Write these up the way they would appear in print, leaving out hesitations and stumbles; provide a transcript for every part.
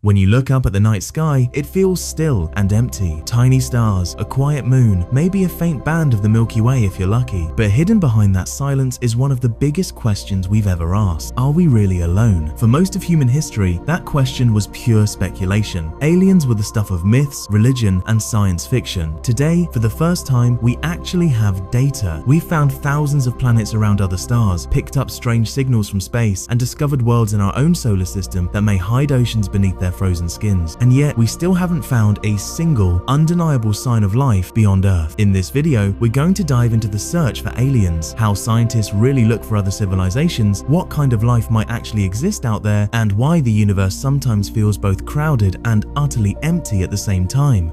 When you look up at the night sky, it feels still and empty. Tiny stars, a quiet moon, maybe a faint band of the Milky Way if you're lucky. But hidden behind that silence is one of the biggest questions we've ever asked. Are we really alone? For most of human history, that question was pure speculation. Aliens were the stuff of myths, religion, and science fiction. Today, for the first time, we actually have data. We've found thousands of planets around other stars, picked up strange signals from space, and discovered worlds in our own solar system that may hide oceans beneath their frozen skins. And yet, we still haven't found a single, undeniable sign of life beyond Earth. In this video, we're going to dive into the search for aliens, how scientists really look for other civilizations, what kind of life might actually exist out there, and why the universe sometimes feels both crowded and utterly empty at the same time.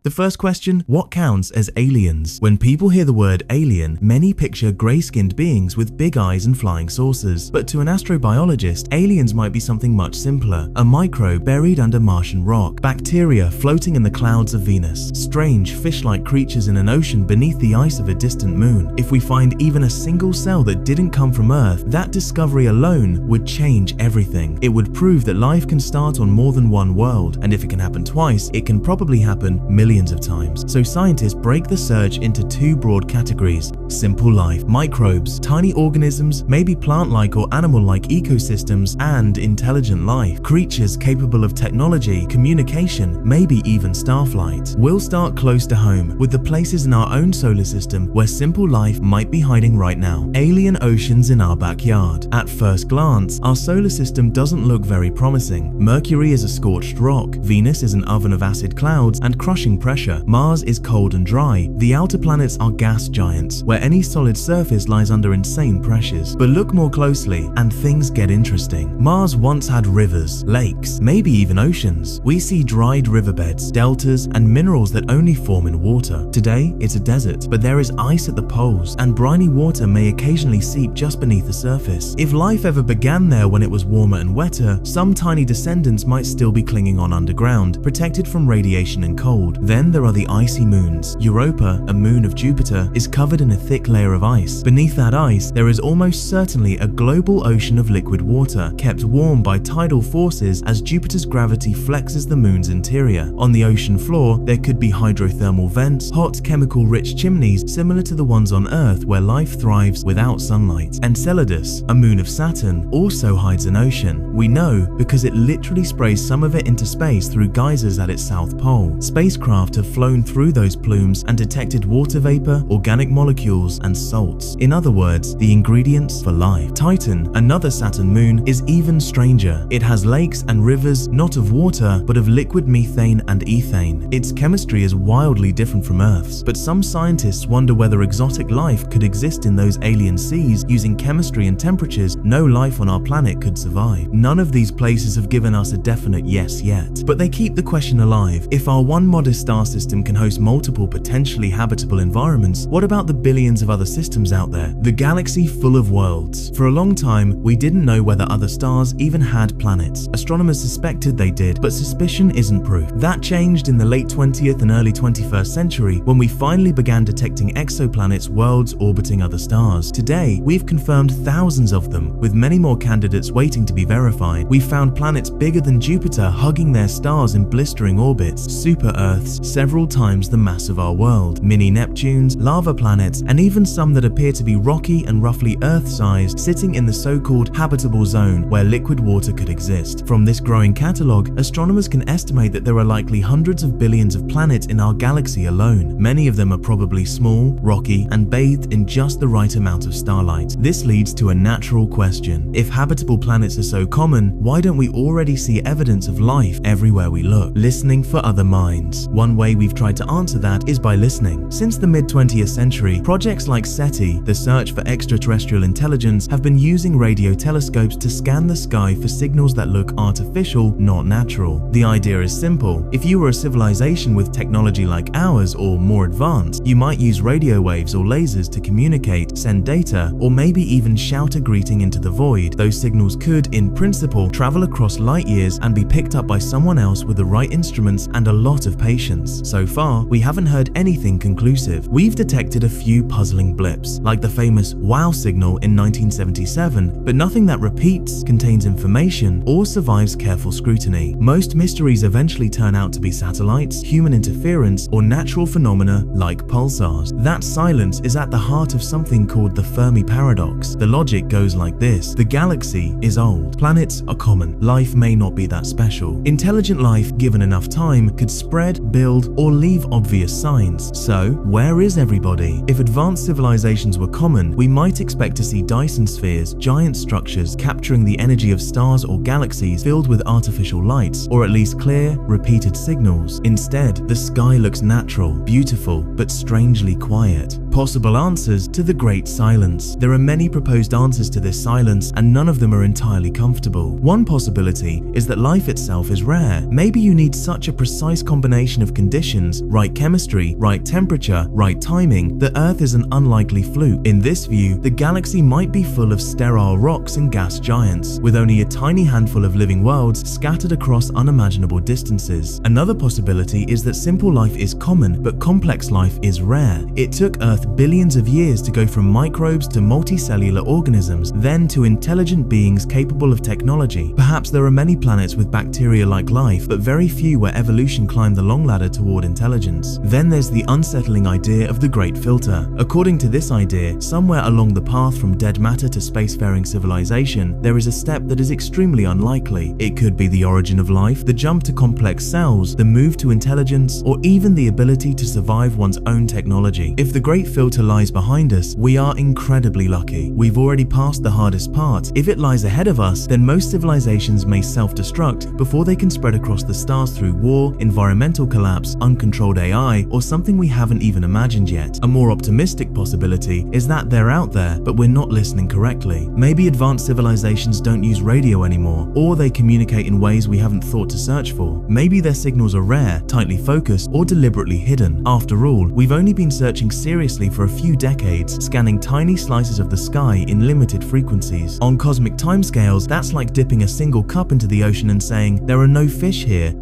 The first question, what counts as aliens? When people hear the word alien, many picture grey-skinned beings with big eyes and flying saucers. But to an astrobiologist, aliens might be something much simpler. A microbe buried under Martian rock, bacteria floating in the clouds of Venus, strange fish-like creatures in an ocean beneath the ice of a distant moon. If we find even a single cell that didn't come from Earth, that discovery alone would change everything. It would prove that life can start on more than one world, and if it can happen twice, it can probably happen millions of times. So scientists break the search into two broad categories: simple life, microbes, tiny organisms, maybe plant-like or animal-like ecosystems, and intelligent life, creatures capable of technology, communication, maybe even starflight. We'll start close to home with the places in our own solar system where simple life might be hiding right now. Alien oceans in our backyard. At first glance, our solar system doesn't look very promising. Mercury is a scorched rock, Venus is an oven of acid clouds and crushing pressure, Mars is cold and dry, the outer planets are gas giants, where any solid surface lies under insane pressures. But look more closely, and things get interesting. Mars once had rivers, lakes, maybe even oceans. We see dried riverbeds, deltas, and minerals that only form in water. Today, it's a desert, but there is ice at the poles, and briny water may occasionally seep just beneath the surface. If life ever began there when it was warmer and wetter, some tiny descendants might still be clinging on underground, protected from radiation and cold. Then there are the icy moons. Europa, a moon of Jupiter, is covered in a thick layer of ice. Beneath that ice, there is almost certainly a global ocean of liquid water, kept warm by tidal forces as Jupiter's gravity flexes the moon's interior. On the ocean floor, there could be hydrothermal vents, hot chemical-rich chimneys similar to the ones on Earth where life thrives without sunlight. Enceladus, a moon of Saturn, also hides an ocean. We know because it literally sprays some of it into space through geysers at its south pole. Spacecraft have flown through those plumes and detected water vapor, organic molecules, and salts. In other words, the ingredients for life. Titan, another Saturn moon, is even stranger. It has lakes and rivers, not of water, but of liquid methane and ethane. Its chemistry is wildly different from Earth's, but some scientists wonder whether exotic life could exist in those alien seas using chemistry and temperatures no life on our planet could survive. None of these places have given us a definite yes yet, but they keep the question alive. If our one modest star system can host multiple potentially habitable environments, what about the billions of other systems out there? The galaxy full of worlds. For a long time, we didn't know whether other stars even had planets. Astronomers suspected they did, but suspicion isn't proof. That changed in the late 20th and early 21st century when we finally began detecting exoplanets, worlds orbiting other stars. Today, we've confirmed thousands of them, with many more candidates waiting to be verified. We've found planets bigger than Jupiter hugging their stars in blistering orbits, super-Earths several times the mass of our world, mini-Neptunes, lava planets, and even some that appear to be rocky and roughly Earth-sized, sitting in the so-called habitable zone where liquid water could exist. From this growing catalogue, astronomers can estimate that there are likely hundreds of billions of planets in our galaxy alone. Many of them are probably small, rocky, and bathed in just the right amount of starlight. This leads to a natural question. If habitable planets are so common, why don't we already see evidence of life everywhere we look? Listening for other minds. One way we've tried to answer that is by listening. Since the mid-20th century, projects like SETI, the search for extraterrestrial intelligence, have been using radio telescopes to scan the sky for signals that look artificial, not natural. The idea is simple. If you were a civilization with technology like ours or more advanced, you might use radio waves or lasers to communicate, send data, or maybe even shout a greeting into the void. Those signals could, in principle, travel across light years and be picked up by someone else with the right instruments and a lot of patience. explanations. So far, we haven't heard anything conclusive. We've detected a few puzzling blips, like the famous WOW signal in 1977, but nothing that repeats, contains information, or survives careful scrutiny. Most mysteries eventually turn out to be satellites, human interference, or natural phenomena like pulsars. That silence is at the heart of something called the Fermi Paradox. The logic goes like this: the galaxy is old, planets are common, life may not be that special. Intelligent life, given enough time, could spread, build, or leave obvious signs. So, where is everybody? If advanced civilizations were common, we might expect to see Dyson spheres, giant structures capturing the energy of stars or galaxies filled with artificial lights, or at least clear, repeated signals. Instead, the sky looks natural, beautiful, but strangely quiet. Possible answers to the Great Silence. There are many proposed answers to this silence, and none of them are entirely comfortable. One possibility is that life itself is rare. Maybe you need such a precise combination of conditions, right chemistry, right temperature, right timing, that Earth is an unlikely fluke. In this view, the galaxy might be full of sterile rocks and gas giants, with only a tiny handful of living worlds scattered across unimaginable distances. Another possibility is that simple life is common, but complex life is rare. It took Earth billions of years to go from microbes to multicellular organisms, then to intelligent beings capable of technology. Perhaps there are many planets with bacteria-like life, but very few where evolution climbed the long ladder toward intelligence. Then there's the unsettling idea of the Great Filter. According to this idea, somewhere along the path from dead matter to spacefaring civilization, there is a step that is extremely unlikely. It could be the origin of life, the jump to complex cells, the move to intelligence, or even the ability to survive one's own technology. If the Great Filter lies behind us, we are incredibly lucky. We've already passed the hardest part. If it lies ahead of us, then most civilizations may self-destruct before they can spread across the stars through war, environmental collapse, uncontrolled AI, or something we haven't even imagined yet. A more optimistic possibility is that they're out there, but we're not listening correctly. Maybe advanced civilizations don't use radio anymore, or they communicate in ways we haven't thought to search for. Maybe their signals are rare, tightly focused, or deliberately hidden. After all, we've only been searching seriously for a few decades, scanning tiny slices of the sky in limited frequencies. On cosmic timescales, that's like dipping a single cup into the ocean and saying, there are no fish here.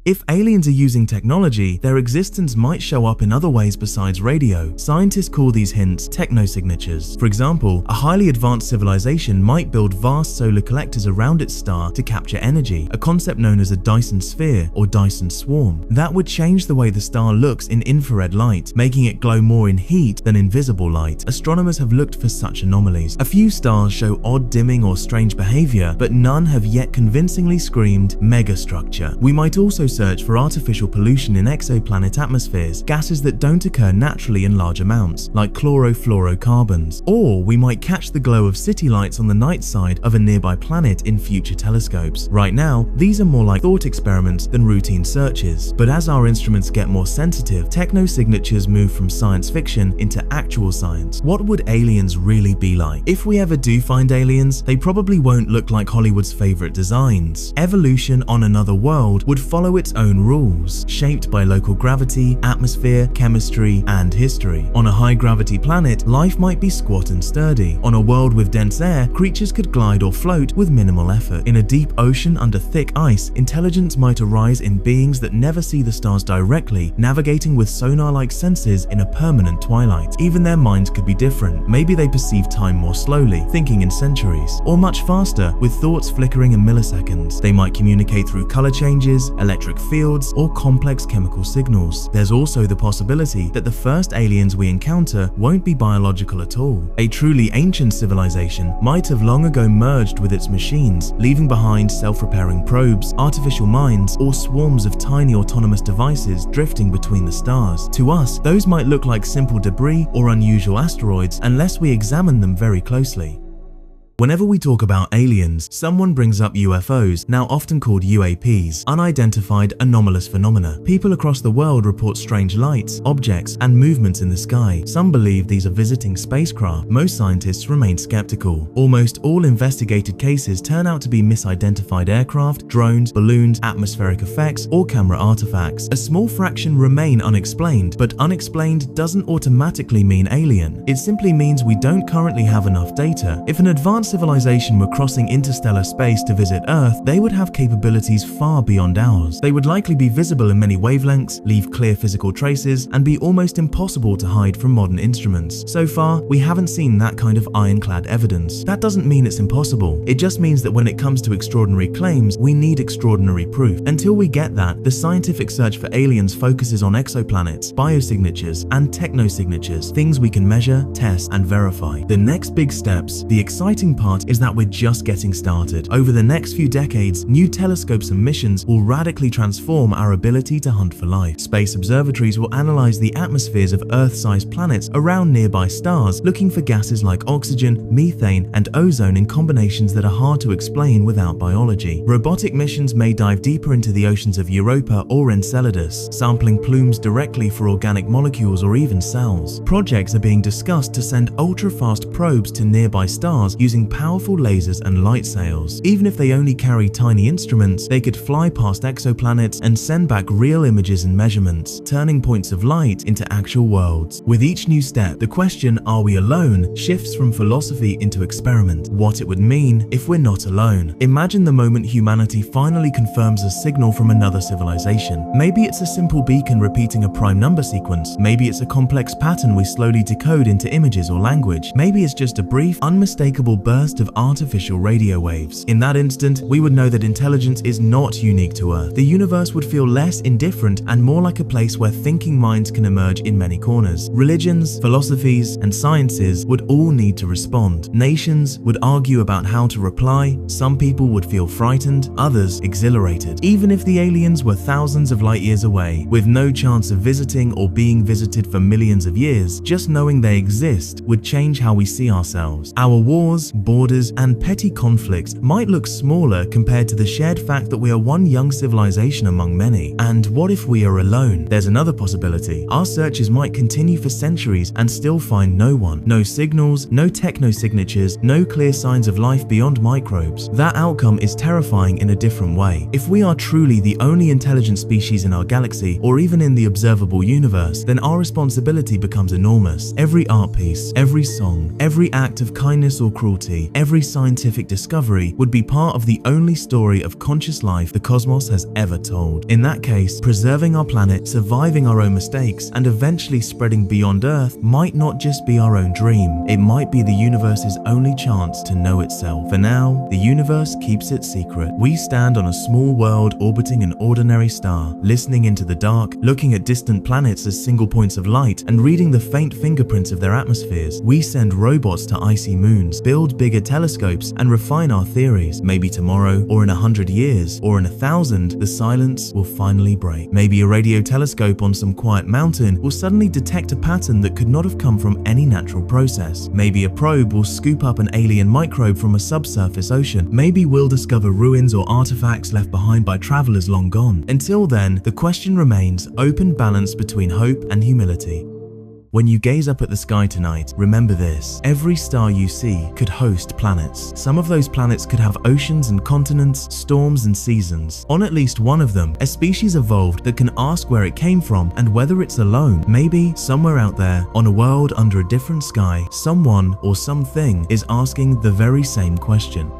If aliens are using technology, their existence might show up in other ways besides radio. Scientists call these hints technosignatures. For example, a highly advanced civilization might build vast solar collectors around its star to capture energy, a concept known as a Dyson sphere or Dyson swarm. That would change the way the star looks in infrared light, making it glow more in heat than in visible light. Astronomers have looked for such anomalies. A few stars show odd dimming or strange behavior, but none have yet convincingly screamed megastructure. We might also search for artificial pollution in exoplanet atmospheres, gases that don't occur naturally in large amounts, like chlorofluorocarbons. Or we might catch the glow of city lights on the night side of a nearby planet in future telescopes. Right now, these are more like thought experiments than routine searches. But as our instruments get more sensitive, technosignatures move from science fiction into actual science. What would aliens really be like? If we ever do find aliens, they probably won't look like Hollywood's favorite designs. Evolution on another world would follow its own rules, shaped by local gravity, atmosphere, chemistry, and history. On a high-gravity planet, life might be squat and sturdy. On a world with dense air, creatures could glide or float with minimal effort. In a deep ocean under thick ice, intelligence might arise in beings that never see the stars directly, navigating with sonar-like senses in a permanent twilight. Even their minds could be different. Maybe they perceive time more slowly, thinking in centuries, or much faster, with thoughts flickering in milliseconds. They might communicate through color changes, electric fields, or complex chemical signals. There's also the possibility that the first aliens we encounter won't be biological at all. A truly ancient civilization might have long ago merged with its machines, leaving behind self-repairing probes, artificial minds, or swarms of tiny autonomous devices drifting between the stars. To us, those might look like simple debris or unusual asteroids unless we examine them very closely. Whenever we talk about aliens, someone brings up UFOs, now often called UAPs, unidentified anomalous phenomena. People across the world report strange lights, objects, and movements in the sky. Some believe these are visiting spacecraft. Most scientists remain skeptical. Almost all investigated cases turn out to be misidentified aircraft, drones, balloons, atmospheric effects, or camera artifacts. A small fraction remain unexplained, but unexplained doesn't automatically mean alien. It simply means we don't currently have enough data. If an advanced civilization were crossing interstellar space to visit Earth, they would have capabilities far beyond ours. They would likely be visible in many wavelengths, leave clear physical traces, and be almost impossible to hide from modern instruments. So far, we haven't seen that kind of ironclad evidence. That doesn't mean it's impossible. It just means that when it comes to extraordinary claims, we need extraordinary proof. Until we get that, the scientific search for aliens focuses on exoplanets, biosignatures, and technosignatures, things we can measure, test, and verify. The next big steps, the exciting part, is that we're just getting started. Over the next few decades, new telescopes and missions will radically transform our ability to hunt for life. Space observatories will analyze the atmospheres of Earth-sized planets around nearby stars, looking for gases like oxygen, methane, and ozone in combinations that are hard to explain without biology. Robotic missions may dive deeper into the oceans of Europa or Enceladus, sampling plumes directly for organic molecules or even cells. Projects are being discussed to send ultra-fast probes to nearby stars using powerful lasers and light sails. Even if they only carry tiny instruments, they could fly past exoplanets and send back real images and measurements, turning points of light into actual worlds. With each new step, the question, "Are we alone?" shifts from philosophy into experiment. What it would mean if we're not alone. Imagine the moment humanity finally confirms a signal from another civilization. Maybe it's a simple beacon repeating a prime number sequence. Maybe it's a complex pattern we slowly decode into images or language. Maybe it's just a brief, unmistakable burst of artificial radio waves. In that instant, we would know that intelligence is not unique to Earth. The universe would feel less indifferent and more like a place where thinking minds can emerge in many corners. Religions, philosophies, and sciences would all need to respond. Nations would argue about how to reply. Some people would feel frightened, others exhilarated. Even if the aliens were thousands of light years away, with no chance of visiting or being visited for millions of years, just knowing they exist would change how we see ourselves. Our wars, borders, and petty conflicts might look smaller compared to the shared fact that we are one young civilization among many. And what if we are alone? There's another possibility. Our searches might continue for centuries and still find no one. No signals, no technosignatures, no clear signs of life beyond microbes. That outcome is terrifying in a different way. If we are truly the only intelligent species in our galaxy, or even in the observable universe, then our responsibility becomes enormous. Every art piece, every song, every act of kindness or cruelty, every scientific discovery would be part of the only story of conscious life the cosmos has ever told. In that case, preserving our planet, surviving our own mistakes, and eventually spreading beyond Earth might not just be our own dream. It might be the universe's only chance to know itself. For now, the universe keeps its secret. We stand on a small world orbiting an ordinary star, listening into the dark, looking at distant planets as single points of light, and reading the faint fingerprints of their atmospheres. We send robots to icy moons, build bigger telescopes, and refine our theories. Maybe tomorrow, or in 100 years, or in 1,000, the silence will finally break. Maybe a radio telescope on some quiet mountain will suddenly detect a pattern that could not have come from any natural process. Maybe a probe will scoop up an alien microbe from a subsurface ocean. Maybe we'll discover ruins or artifacts left behind by travelers long gone. Until then, the question remains: open balance between hope and humility. When you gaze up at the sky tonight, remember this: every star you see could host planets. Some of those planets could have oceans and continents, storms and seasons. On at least one of them, a species evolved that can ask where it came from and whether it's alone. Maybe somewhere out there, on a world under a different sky, someone or something is asking the very same question.